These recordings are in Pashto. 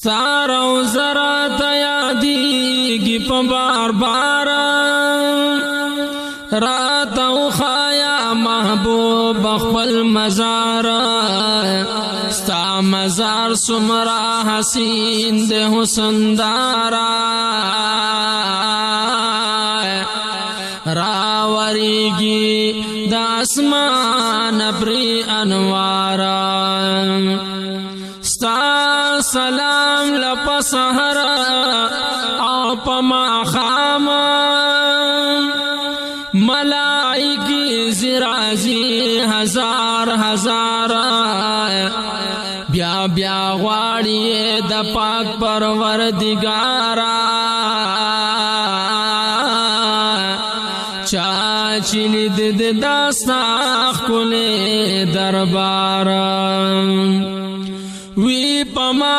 ستار او زرا تا یادیگی پا بار بارا رات او خایا محبوب اخبل مزارا ستا مزار سمرا حسین دے حسن دارا راوریگی دا اسمان پری انوارا ستا سلام لپا سحرا او پا ما خاما ملائکی زرازی ہزار ہزارا بیا بیا غواړي د پاک پروردگارا چاچلی د داستا خپل دربار وی پما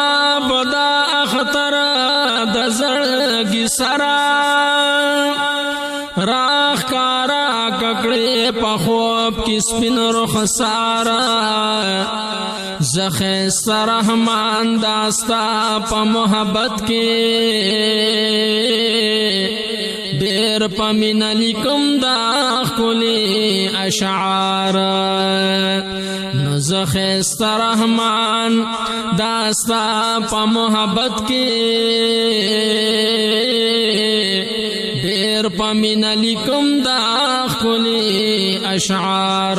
بدا اختر د زړګي سرا راخ کارا ککڑے پا خوب کی سپن رخ سارا زخیست رحمان داستا پا محبت کے دیر پا من لکم دا خلی اشعار نو زخیست رحمان داستا پا محبت کے دیر پا من لکم دا خلی اشعار